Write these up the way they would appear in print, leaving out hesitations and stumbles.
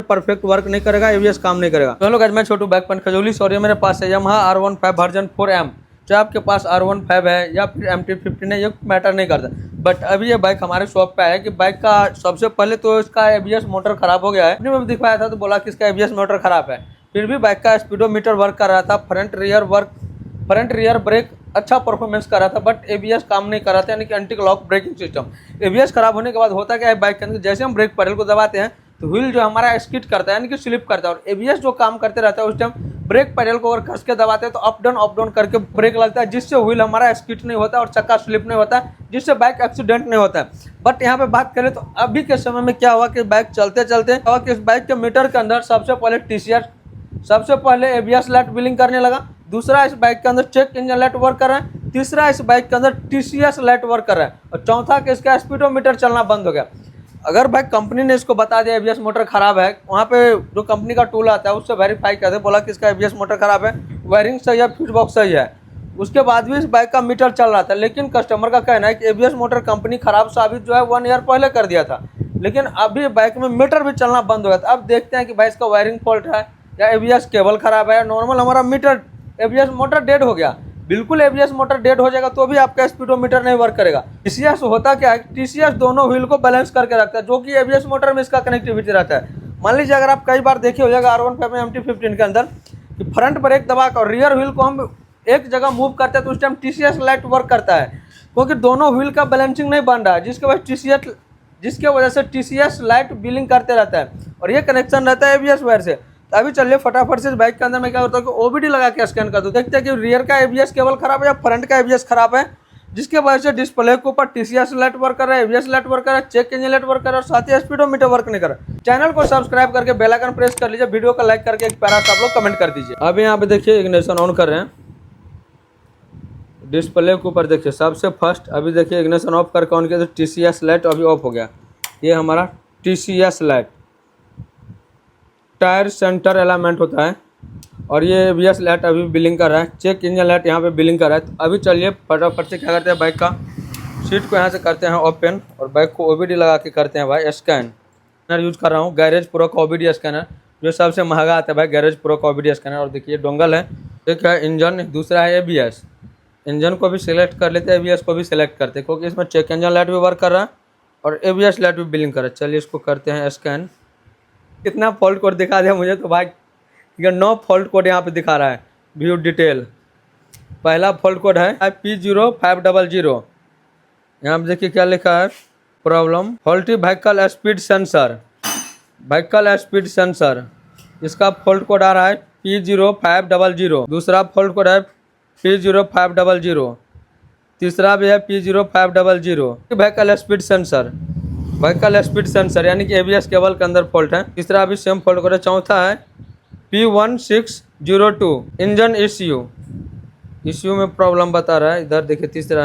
Perfect work नहीं करेगा, ABS काम नहीं करेगा। तो हेलो गाइस, मैं छोटू बाइक पॉइंट खजौली से और ये मेरे पास है यामाहा R15 वर्जन 4M। चाहे आपके पास R15 है या फिर MT-15 है, ये मैटर नहीं करता। बट अभी ये बाइक हमारे शॉप पे आया कि बाइक का सबसे पहले तो इसका एबीएस मोटर खराब हो गया है। मैंने दिखवाया था तो बोला कि इसका एबीएस मोटर खराब है, फिर भी बाइक का स्पीडोमीटर वर्क कर रहा था, फ्रंट रियर ब्रेक अच्छा परफॉर्मेंस कर रहा था, बट एबीएस काम नहीं कर रहा था, यानी कि anti lock braking system. ABS खराब होने के बाद होता क्या है, बाइक के अंदर जैसे हम ब्रेक पैडल को दबाते हैं तो व्हील जो हमारा स्किड करता है, यानी कि स्लिप करता है, और एबीएस जो काम करते रहता है उस टाइम ब्रेक पैडल को अगर कस के दबाते हैं तो अप डाउन करके ब्रेक लगता है, जिससे व्हील हमारा स्किड नहीं होता और चक्का स्लिप नहीं होता, जिससे बाइक एक्सीडेंट नहीं होता है। बट यहाँ पे बात करें तो अभी के समय में क्या हुआ कि बाइक चलते चलते इस बाइक के मीटर के अंदर सबसे पहले एबीएस लाइट बिलिंग करने लगा, दूसरा इस बाइक के अंदर चेक इंजन लाइट वर्क कर रहा है, तीसरा इस बाइक के अंदर टीसीएस लाइट वर्क कर रहा है, और चौथा कि इसका स्पीडोमीटर चलना बंद हो गया। अगर भाई कंपनी ने इसको बता दिया एबीएस मोटर खराब है, वहाँ पे जो कंपनी का टूल आता है उससे वेरीफाई करते, बोला कि इसका एबीएस मोटर खराब है, वायरिंग सही है, फ्यूज बॉक्स सही है, उसके बाद भी इस बाइक का मीटर चल रहा था। लेकिन कस्टमर का कहना है कि एबीएस मोटर कंपनी खराब साबित जो है 1 ईयर पहले कर दिया था, लेकिन अभी बाइक में मीटर भी चलना बंद हो गया था। अब देखते हैं कि भाई इसका वायरिंग फॉल्ट है या एबीएस केबल खराब है या नॉर्मल हमारा मीटर एबीएस मोटर डेड हो गया। बिल्कुल एबीएस मोटर डेड हो जाएगा तो भी आपका स्पीडोमीटर नहीं वर्क करेगा। टीसीएस होता क्या है, टीसीएस दोनों व्हील को बैलेंस करके रखता है, जो कि एबीएस मोटर में इसका कनेक्टिविटी रहता है। मान लीजिए अगर आप कई बार देखे हो जाएगा R15 में MT-15 के अंदर कि फ्रंट ब्रेक दबा कर रियर व्हील को हम एक जगह मूव करते हैं तो उस टाइम टीसीएस लाइट वर्क करता है, क्योंकि दोनों व्हील का बैलेंसिंग नहीं बन रहा है, जिसके वजह से टीसीएस लाइट बिलिंग करते रहता है, और ये कनेक्शन रहता है एबीएस वायर से। तो अभी चलिए फटाफट से इस बाइक के अंदर मैं क्या करता हूँ कि ओबीडी लगा के स्कैन कर दूँ, देखते हैं कि रियर का एबीएस केबल खराब है या फ्रंट का एबीएस खराब है, जिसके वजह से डिस्प्ले के ऊपर टीसीएस लाइट वर्क कर रहा है, एबीएस लाइट वर्क कर रहा है, चेक इंजन लाइट वर्क कर रहा है, और साथ ही स्पीडोमीटर वर्क नहीं कर रहा है। चैनल को सब्सक्राइब करके बेल आइकन प्रेस कर लीजिए, वीडियो को लाइक करके एक प्यारा सा आप लोग कमेंट कर दीजिए। अभी यहाँ पे देखिए इग्निशन ऑन कर रहे हैं, डिस्प्ले के ऊपर देखिए सबसे फर्स्ट अभी देखिए इग्निशन ऑफ करके ऑन किया तो टीसीएस लाइट अभी ऑफ हो गया। ये हमारा TCS light tyre centre element होता है, और ये एबीएस लाइट अभी बिलिंग कर रहा है, चेक इंजन लाइट यहाँ पे बिलिंग कर रहा है। तो अभी चलिए फटाफट से क्या करते हैं, बाइक का सीट को यहाँ से करते हैं ओपन, और बाइक को ओबीडी लगा के करते हैं भाई स्कैन। यूज कर रहा हूँ गैरेज प्रो का ओबीडी स्कैनर, जो सबसे महंगा आता है भाई, गैरेज प्रो का ओबीडी स्कैनर। और देखिए डोंगल है, एक है इंजन, दूसरा है एबीएस। इंजन को भी सिलेक्ट कर लेते हैं, एबीएस को भी सिलेक्ट करते हैं, क्योंकि इसमें चेक इंजन लाइट भी वर्क कर रहा है और एबीएस लाइट भी बिलिंग कर रहा है। चलिए इसको करते हैं स्कैन। कितना फॉल्ट कोड दिखा दिया मुझे तो भाई, 9 फॉल्ट कोड यहाँ पे दिखा रहा है। व्यू डिटेल, पहला फॉल्ट कोड है P0500। यहाँ पे देखिए क्या लिखा है, problem faulty vehicle speed sensor, इसका फॉल्ट कोड आ रहा है P0500। दूसरा फॉल्ट कोड है P0500, तीसरा भी है P0500। व्हीकल स्पीड सेंसर यानी कि एबीएस केबल के अंदर फॉल्ट है। तीसरा भी सेम फॉल्ट कोड है। चौथा है P1602 इंजन इश्यू में प्रॉब्लम बता रहा है। इधर देखिए तीसरा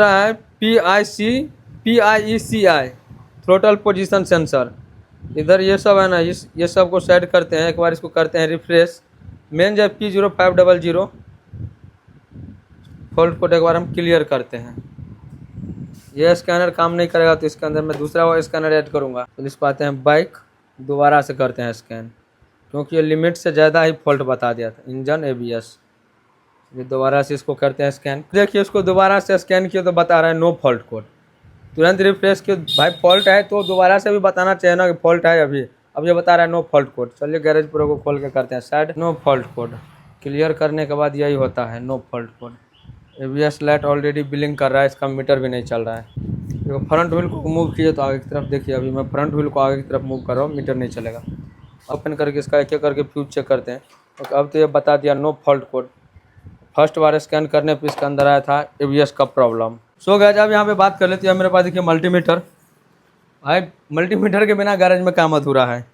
है PIECI थ्रोटल पोजीशन सेंसर। इधर ये सब है ना, ये सब को सेट करते हैं, एक बार इसको करते हैं रिफ्रेश। मेन जो P0500 फॉल्ट कोड एक बार हम क्लियर करते हैं। ये स्कैनर काम नहीं करेगा तो इसके अंदर मैं दूसरा वो स्कैनर ऐड करूँगा। तो इस पाते हैं बाइक दोबारा से करते हैं स्कैन, क्योंकि ये लिमिट से ज़्यादा ही फॉल्ट बता दिया था, इंजन एबीएस। ये दोबारा से इसको करते हैं स्कैन। देखिए इसको दोबारा से स्कैन किया तो बता रहा है नो फॉल्ट कोड। तुरंत रिफ्रेश किया, भाई फॉल्ट है तो दोबारा से भी बताना चाहिए ना कि फॉल्ट है। अब ये बता रहा है नो फॉल्ट कोड। चलिए गैरेज प्रो को खोल के करते हैं side. No fault code clear करने के बाद यही होता है, no fault code. ABS light already blinking कर रहा है, इसका मीटर भी नहीं चल रहा है। देखो फ्रंट व्हील को मूव किए तो आगे की तरफ देखिए, अभी मैं फ्रंट व्हील को आगे की तरफ मूव कर रहा हूँ, मीटर नहीं चलेगा। ओपन करके इसका एक एक करके फ्यूज चेक करते हैं। तो अब तो ये बता दिया नो फॉल्ट कोड। फर्स्ट बार स्कैन करने पे इसके अंदर आया था एबीएस का प्रॉब्लम। सो गाइस अब यहाँ पे बात कर लेते हैं। मेरे पास देखिए मल्टीमीटर। भाई मल्टीमीटर के बिना गैरेज में काम अधूरा है।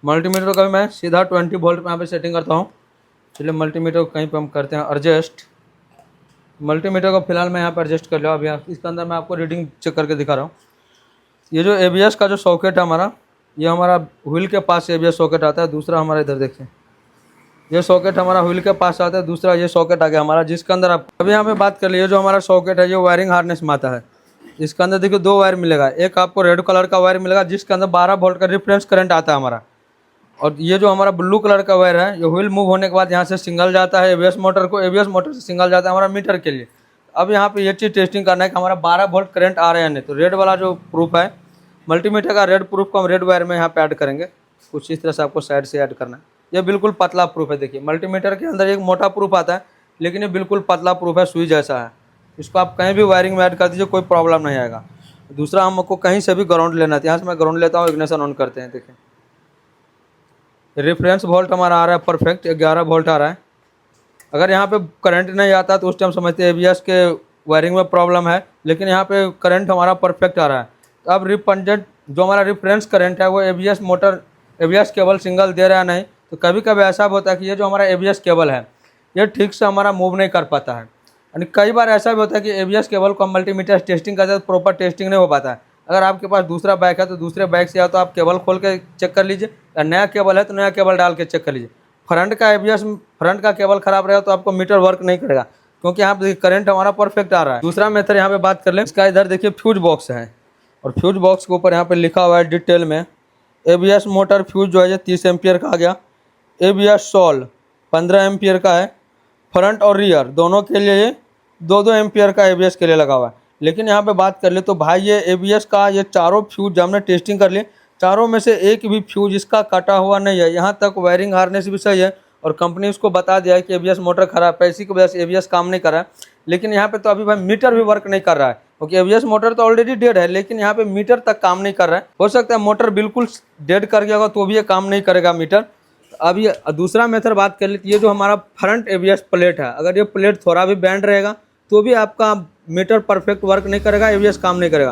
मल्टीमीटर का भी मैं सीधा 20 वोल्ट पे यहाँ पे सेटिंग करता हूँ। चलिए मल्टीमीटर को कहीं पे हम करते हैं एडजस्ट। मल्टीमीटर को फिलहाल मैं यहाँ पर एडजस्ट कर लिया। अभी इसके अंदर मैं आपको रीडिंग चेक करके दिखा रहा हूँ। ये जो एबीएस का जो सॉकेट है हमारा, ये हमारा व्हील के पास एबीएस सॉकेट आता है। दूसरा हमारा इधर देखिए, ये सॉकेट हमारा व्हील के पास आता है। दूसरा ये सॉकेट आ गया हमारा, जिसके अंदर आप अभी यहाँ पे बात कर लिए, जो हमारा सॉकेट है ये वायरिंग हार्नेस में आता है। इसके अंदर देखिए 2 वायर मिलेगा, एक आपको रेड कलर का वायर मिलेगा जिसके अंदर 12 वोल्ट का रेफरेंस करंट आता है हमारा, और ये जो हमारा ब्लू कलर का वायर है ये व्हील मूव होने के बाद यहाँ से सिंगल जाता है एबीएस मोटर को, एबीएस मोटर से सिंगल जाता है हमारा मीटर के लिए। अब यहाँ पे ये चीज़ टेस्टिंग करना है कि हमारा 12 वोल्ट करंट आ रहा है नहीं। तो रेड वाला जो प्रूफ है मल्टीमीटर का, रेड प्रूफ को हम रेड वायर में यहाँ पे ऐड करेंगे, कुछ इस तरह से आपको साइड से ऐड करना है। ये बिल्कुल पतला प्रूफ है, देखिए मल्टीमीटर के अंदर एक मोटा प्रूफ आता है लेकिन ये बिल्कुल पतला प्रूफ है, सुई जैसा है। इसको आप कहीं भी वायरिंग में ऐड कर दीजिए, कोई प्रॉब्लम नहीं आएगा। दूसरा हमको कहीं से भी ग्राउंड लेना है, यहाँ से मैं ग्राउंड लेता हूँ, इग्निशन ऑन करते हैं। देखिए रेफरेंस वोल्ट हमारा आ रहा है परफेक्ट 11 वोल्ट आ रहा है। अगर यहाँ पे करंट नहीं आता तो उस टाइम समझते हैं एबीएस के वायरिंग में प्रॉब्लम है, लेकिन यहाँ पे करंट हमारा परफेक्ट आ रहा है। तो अब रिपेंडेंट जो हमारा रेफरेंस करंट है वो ABS motor, ABS cable single दे रहा है नहीं। तो कभी कभी ऐसा होता है कि ये जो हमारा एबीएस केबल है ये ठीक से हमारा मूव नहीं कर पाता है, यानी कई बार ऐसा भी होता है कि एबीएस केबल को हम मल्टीमीटर टेस्टिंग करते हैं तो प्रॉपर टेस्टिंग नहीं हो पाता है। अगर आपके पास दूसरा बाइक है तो दूसरे बाइक से या तो आप केबल खोल के चेक कर लीजिए, या नया केबल है तो नया केबल डाल के चेक कर लीजिए। फ्रंट का एबीएस, फ्रंट का केबल खराब रहेगा तो आपको मीटर वर्क नहीं करेगा, क्योंकि यहाँ पे करंट हमारा परफेक्ट आ रहा है। दूसरा मेथड यहाँ पे बात कर लें, इसका इधर देखिए फ्यूज बॉक्स है, और फ्यूज बॉक्स के ऊपर यहाँ पे लिखा हुआ है डिटेल में एबीएस मोटर फ्यूज जो है ये 30 एम्पियर का आ गया, एबीएस सॉल 15 एम्पियर का है, फ्रंट और रियर दोनों के लिए ये 2-2 एम्पियर का एबीएस के लिए लगा हुआ है। लेकिन यहाँ पे बात कर ले तो भाई ये एबीएस का ये चारों फ्यूज हमने टेस्टिंग कर लिए, चारों में से एक भी फ्यूज इसका कटा हुआ नहीं है। यहाँ तक वायरिंग हार्नेस भी सही है और कंपनी उसको बता दिया है कि एबीएस मोटर खराब है, इसी की वजह से एबीएस काम नहीं कर रहा है। लेकिन यहाँ पे तो अभी भाई मीटर भी वर्क नहीं कर रहा है, क्योंकि एबीएस मोटर तो ऑलरेडी डेड है, लेकिन यहाँ पे मीटर तक काम नहीं कर रहा है। हो सकता है मोटर बिल्कुल डेड कर गया होगा तो भी ये काम नहीं करेगा मीटर। अब ये दूसरा मेथड बात कर लेते, ये जो हमारा फ्रंट एबीएस प्लेट है, अगर ये प्लेट थोड़ा भी बैंड रहेगा तो भी आपका मीटर परफेक्ट वर्क नहीं करेगा, एबीएस काम नहीं करेगा।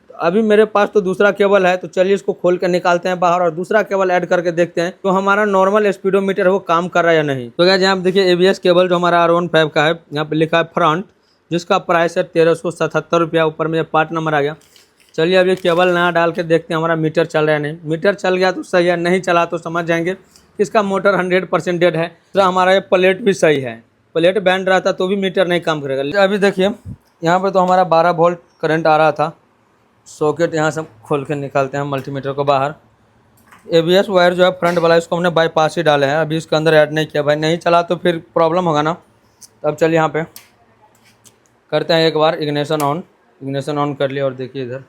तो अभी मेरे पास तो दूसरा केबल है, तो चलिए इसको खोल कर निकालते हैं बाहर और दूसरा केबल ऐड करके देखते हैं तो हमारा नॉर्मल स्पीडोमीटर है वो काम कर रहा है या नहीं। तो क्या यहाँ देखिए एबीएस केबल जो हमारा R15 का है, यहाँ पे लिखा है फ्रंट, जिसका प्राइस है 1377 रुपया, ऊपर में पार्ट नंबर आ गया। चलिए अब ये केबल नया डाल के देखते हैं हमारा मीटर चल रहा है नहीं। मीटर चल गया तो सही है, नहीं चला तो समझ जाएंगे इसका मोटर 100% डेड है। तो हमारा ये प्लेट भी सही है, प्लेट बैंड रहा था तो भी मीटर नहीं काम करेगा। अभी देखिए यहाँ पे तो हमारा 12 वोल्ट करंट आ रहा था। सॉकेट यहाँ से खोल के निकालते हैं मल्टीमीटर को बाहर। एबीएस वायर जो है फ्रंट वाला इसको हमने बाईपास ही डाले हैं, अभी इसके अंदर ऐड नहीं किया। भाई नहीं चला तो फिर प्रॉब्लम होगा ना। तो अब चलिए यहाँ पे करते हैं एक बार इग्निशन ऑन। इग्निशन ऑन कर लिया और देखिए इधर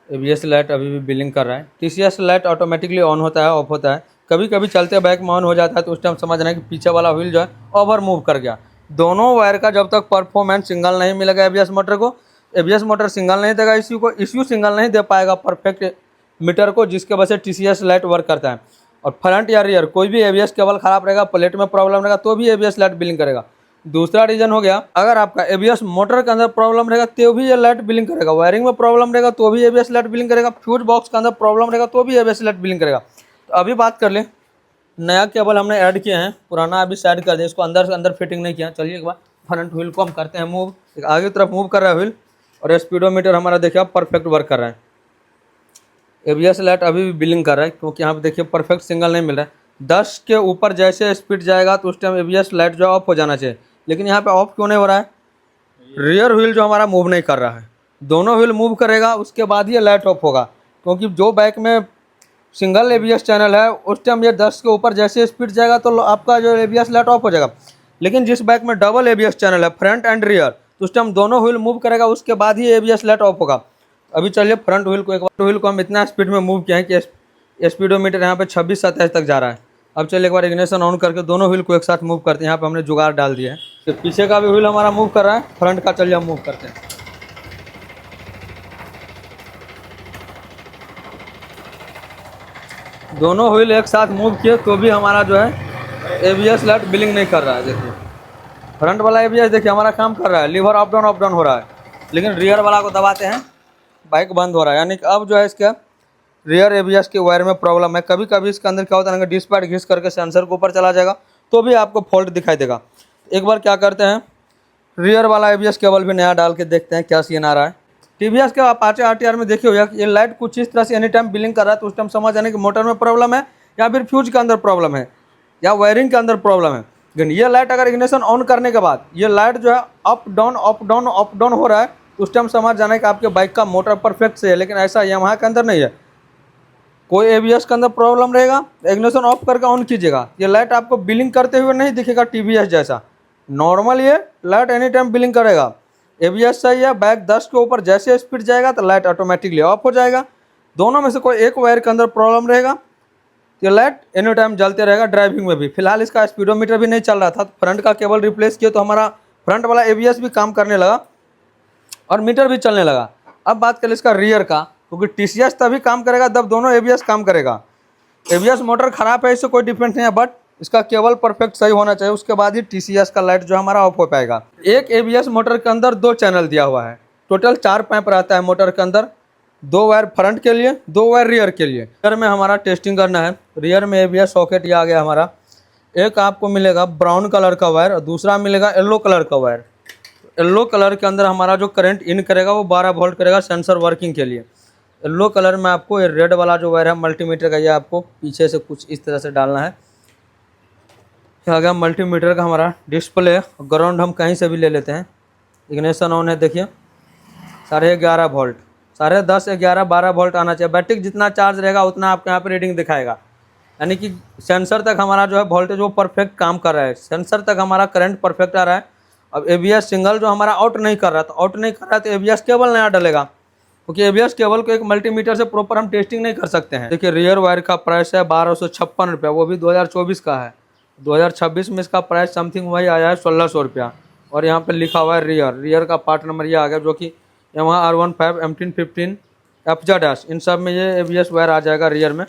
एबीएस लाइट अभी भी बिलिंग कर रहा है। टीसीएस लाइट ऑटोमेटिकली ऑन होता है, ऑफ होता है, कभी कभी चलते बाइक में ऑन हो जाता है तो उस टाइम समझना है कि पीछे वाला व्हील जो है ओवर मूव कर गया। दोनों वायर का जब तक परफॉर्मेंस सिंगल नहीं मिलेगा एबीएस मोटर को, एबीएस मोटर सिंगल नहीं देगा इश्यू सिंगल नहीं दे पाएगा परफेक्ट मीटर को, जिसके वजह से टीसीएस लाइट वर्क करता है। और फ्रंट या रियर कोई भी एबीएस केबल खराब रहेगा, प्लेट में प्रॉब्लम रहेगा तो भी एबीएस लाइट बिलिंग करेगा। दूसरा रीजन हो गया, अगर आपका एबीएस मोटर के अंदर प्रॉब्लम रहेगा तो भी ये लाइट बिलिंग करेगा, वायरिंग में प्रॉब्लम रहेगा तो भी एबीएस लाइट बिलिंग करेगा, फ्यूज बॉक्स के अंदर प्रॉब्लम रहेगा तो भी एबीएस लाइट बिलिंग करेगा। तो अभी बात कर ले, नया केबल हमने ऐड किया है, पुराना अभी साइड कर दिया, इसको अंदर से अंदर फिटिंग नहीं किया। चलिए एक बार फ्रंट व्हील को हम करते हैं मूव, आगे तरफ मूव कर रहा है व्हील, और स्पीडोमीटर हमारा देखिए अब परफेक्ट वर्क कर रहा है। एबीएस लाइट अभी भी बिलिंग कर रहा है, क्योंकि यहाँ पे देखिए परफेक्ट सिंगल नहीं मिल रहा है। 10 के ऊपर जैसे स्पीड जाएगा तो उस टाइम एबीएस लाइट जो ऑफ हो जाना चाहिए, लेकिन यहाँ पे ऑफ क्यों नहीं हो रहा है? रियर व्हील जो हमारा मूव नहीं कर रहा है, दोनों व्हील मूव करेगा उसके बाद ये लाइट ऑफ होगा। क्योंकि जो बाइक में सिंगल एबीएस चैनल है उस टाइम ये 10 के ऊपर जैसे स्पीड जाएगा तो आपका जो एबीएस लाइट ऑफ हो जाएगा। लेकिन जिस बाइक में डबल एबीएस चैनल है फ्रंट एंड रियर, तो उस टाइम दोनों व्हील मूव करेगा उसके बाद ही एबीएस लाइट ऑफ होगा। अभी चलिए फ्रंट व्हील को, एक बार व्हील को हम इतना स्पीड में मूव किया है कि स्पीडोमीटर यहाँ पे 26-27 तक जा रहा है। अब चलिए एक बार इग्निशन ऑन करके दोनों व्हील को एक साथ मूव करते हैं। यहाँ पे हमने जुगाड़ डाल दिया है, तो पीछे का भी व्हील हमारा मूव कर रहा है, फ्रंट का चलिए हम मूव करते हैं। दोनों व्हील एक साथ मूव किए तो भी हमारा जो है एबीएस लाइट बिलिंग नहीं कर रहा है। देखिए फ्रंट वाला एबीएस देखिए हमारा काम कर रहा है, लीवर अप डाउन हो रहा है, लेकिन रियर वाला को दबाते हैं बाइक बंद हो रहा है। यानी कि अब जो है इसका रियर एबीएस के वायर में प्रॉब्लम है। कभी कभी इसके अंदर क्या होता है ना, डिस्पैड घिस करके सेंसर के ऊपर चला जाएगा तो भी आपको फॉल्ट दिखाई देगा। एक बार क्या करते हैं, रियर वाला एबीएस केबल भी नया डाल के देखते हैं क्या सीन आ रहा है। टीवीएस के अपाचे आरटीआर में देखिए भैया ये लाइट कुछ इस तरह से एनी टाइम बिलिंग कर रहा है, तो उस टाइम समझ आने कि मोटर में प्रॉब्लम है या फिर फ्यूज के अंदर प्रॉब्लम है या वायरिंग के अंदर प्रॉब्लम है। लेकिन ये लाइट अगर इग्निशन ऑन करने के बाद ये लाइट जो है अप डाउन हो रहा है, उस टाइम समझ जाना है कि आपके बाइक का मोटर परफेक्ट से है। लेकिन ऐसा यामाहा के अंदर नहीं है। कोई एबीएस के अंदर प्रॉब्लम रहेगा, इग्निशन ऑफ करके ऑन कीजिएगा, ये लाइट आपको बिलिंग करते हुए नहीं दिखेगा टीवीएस जैसा। नॉर्मल ये लाइट एनी टाइम बिलिंग करेगा। एबीएस सही है, बाइक 10 के ऊपर जैसे स्पीड जाएगा तो लाइट ऑटोमेटिकली ऑफ हो जाएगा। दोनों में से कोई एक वायर के अंदर प्रॉब्लम रहेगा, ये लाइट एनी टाइम जलते रहेगा ड्राइविंग में भी। फिलहाल इसका स्पीडोमीटर भी नहीं चल रहा था, फ्रंट का केबल रिप्लेस किया तो हमारा फ्रंट वाला एबीएस भी काम करने लगा और मीटर भी चलने लगा। अब बात करें इसका रियर का, क्योंकि टीसीएस तभी काम करेगा जब दोनों एबीएस काम करेगा। एबीएस मोटर खराब है इससे कोई डिफरेंस नहीं है, बट इसका केबल परफेक्ट सही होना चाहिए, उसके बाद ही टीसीएस का लाइट जो हमारा ऑफ हो पाएगा। एक एबीएस मोटर के अंदर 2 चैनल दिया हुआ है, टोटल 4 पाइप रहता है मोटर के अंदर, 2 वायर फ्रंट के लिए, 2 वायर रियर के लिए। रियर में हमारा टेस्टिंग करना है। रियर में एबीएस सॉकेट ये आ गया हमारा। एक आपको मिलेगा ब्राउन कलर का वायर और दूसरा मिलेगा येलो कलर का वायर। येलो कलर के अंदर हमारा जो करंट इन करेगा वो 12 वोल्ट करेगा सेंसर वर्किंग के लिए। येलो कलर में आपको ये रेड वाला जो वायर है मल्टीमीटर का, ये आपको पीछे से कुछ इस तरह से डालना है। आ गया मल्टीमीटर का हमारा डिस्प्ले। ग्राउंड हम कहीं से भी ले लेते हैं। इग्निशन ऑन है, देखिए 11.5 वोल्ट, 10.5, 11, 12 वोल्ट आना चाहिए। बैटरी जितना चार्ज रहेगा उतना आपके यहाँ पे रीडिंग दिखाएगा, यानी कि सेंसर तक हमारा जो है वोल्टेज वो परफेक्ट काम कर रहा है, सेंसर तक हमारा करंट परफेक्ट आ रहा है। अब एबीएस सिंगल जो हमारा आउट नहीं कर रहा, तो आउट नहीं कर रहा तो एबीएस केबल नया डलेगा, क्योंकि एबीएस केबल को एक मल्टीमीटर से प्रॉपर हम टेस्टिंग नहीं कर सकते हैं। देखिए रियर वायर का प्राइस है 1256 रुपया, वो भी 2024 का है। 2026 में इसका प्राइस समथिंग वही आया है 1600 रुपया। और यहाँ पे लिखा हुआ है रियर का पार्ट नंबर ये आ गया, जो कि यामाहा R15, M1015, FZ, इन सब में ये एबीएस वायर आ जाएगा रियर में।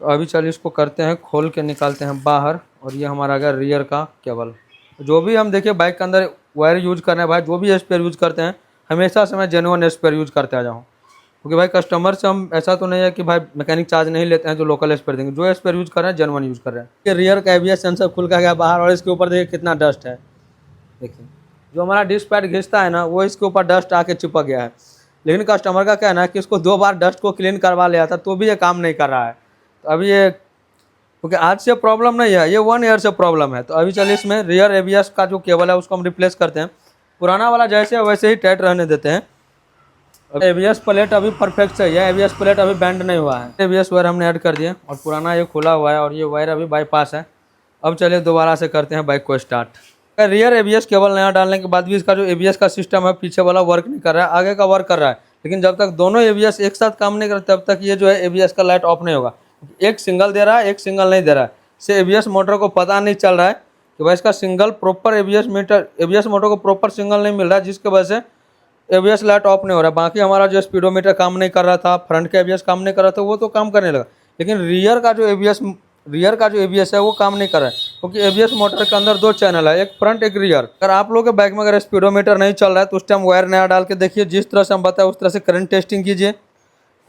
तो अभी चलिए इसको करते हैं, खोल के निकालते हैं बाहर। और ये हमारा आ गया रियर का केबल। जो भी हम देखिए बाइक के अंदर वायर यूज कर रहे हैं भाई, जो भी स्पेयर यूज करते हैं हमेशा से मैं जेन्युइन स्पेयर यूज करते आ जाऊँ, क्योंकि भाई कस्टमर से हम ऐसा तो नहीं है कि भाई मैकेनिक चार्ज नहीं लेते हैं जो लोकल स्पेयर देंगे। जो स्पेयर यूज कर रहे हैं जेन्युइन यूज कर रहे हैं। ये रियर का एबीएस सेंसर खुल का गया बाहर और इसके ऊपर देखिए कितना डस्ट है। देखिए जो हमारा डिस्क पैड घिसता है ना, वो इसके ऊपर डस्ट आके चिपक गया है। लेकिन कस्टमर का कहना है कि इसको 2 बार डस्ट को क्लीन करवा लिया था तो भी ये काम नहीं कर रहा है। तो अभी ये क्योंकि आज से प्रॉब्लम नहीं है, ये 1 ईयर से प्रॉब्लम है। तो अभी चलिए इसमें रियर एबीएस का जो केबल है उसको हम रिप्लेस करते हैं। पुराना वाला जैसे है वैसे ही टाइट रहने देते हैं। एबीएस प्लेट अभी परफेक्ट सही है, एबीएस प्लेट अभी बैंड नहीं हुआ है। एबीएस वायर हमने ऐड कर दिए और पुराना ये खुला हुआ है और ये वायर अभी बाईपास है। अब चलिए दोबारा से करते हैं बाइक को स्टार्ट। रियर एबीएस केबल नया डालने के बाद भी इसका जो एबीएस का सिस्टम है पीछे वाला वर्क नहीं कर रहा है, आगे का वर्क कर रहा है। लेकिन जब तक दोनों एबीएस एक साथ काम नहीं करते तब तक ये जो है एबीएस का लाइट ऑफ नहीं होगा। एक सिंगल दे रहा है, एक सिंगल नहीं दे रहा है। इससे एबीएस मोटर को पता नहीं चल रहा है कि भाई इसका सिंगल प्रॉपर एबीएस मोटर को प्रॉपर सिंगल नहीं मिल रहा है, जिसकी वजह से एबीएस लाइट ऑफ नहीं हो रहा है। बाकी हमारा जो स्पीडोमीटर काम नहीं कर रहा था, फ्रंट का एबीएस काम नहीं कर रहा था, वो तो काम करने लगा। लेकिन रियर का जो एबीएस है वो काम नहीं कर रहा है, क्योंकि एबीएस मोटर के अंदर 2 चैनल है, एक फ्रंट एक रियर। अगर आप लोगों के बाइक में अगर स्पीडोमीटर नहीं चल रहा है तो उस टाइम वायर नया डाल के देखिए, जिस तरह से हम बताए उस तरह से करंट टेस्टिंग कीजिए।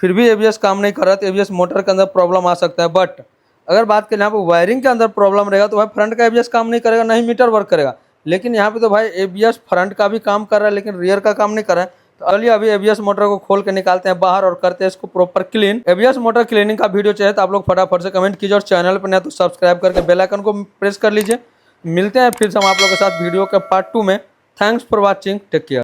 फिर भी एबीएस काम नहीं कर रहा तो एबीएस मोटर के अंदर प्रॉब्लम आ सकता है। बट अगर बात करें यहाँ पे वायरिंग के अंदर प्रॉब्लम रहेगा तो भाई फ्रंट का एबीएस काम नहीं करेगा, नहीं मीटर वर्क करेगा। लेकिन यहाँ पे तो भाई एबीएस फ्रंट का भी काम कर रहा है लेकिन रियर का काम नहीं कर रहा है। तो चलिए अभी एबीएस मोटर को खोल के निकालते हैं बाहर और करते हैं इसको proper clean. ABS motor cleaning का वीडियो चाहिए तो आप लोग फटाफट से कमेंट कीजिए और चैनल पर नया तो सब्सक्राइब करके बेल आइकन को प्रेस कर लीजिए। मिलते हैं फिर से हम आप लोगों के साथ वीडियो के पार्ट 2 में। Thanks for watching, take care.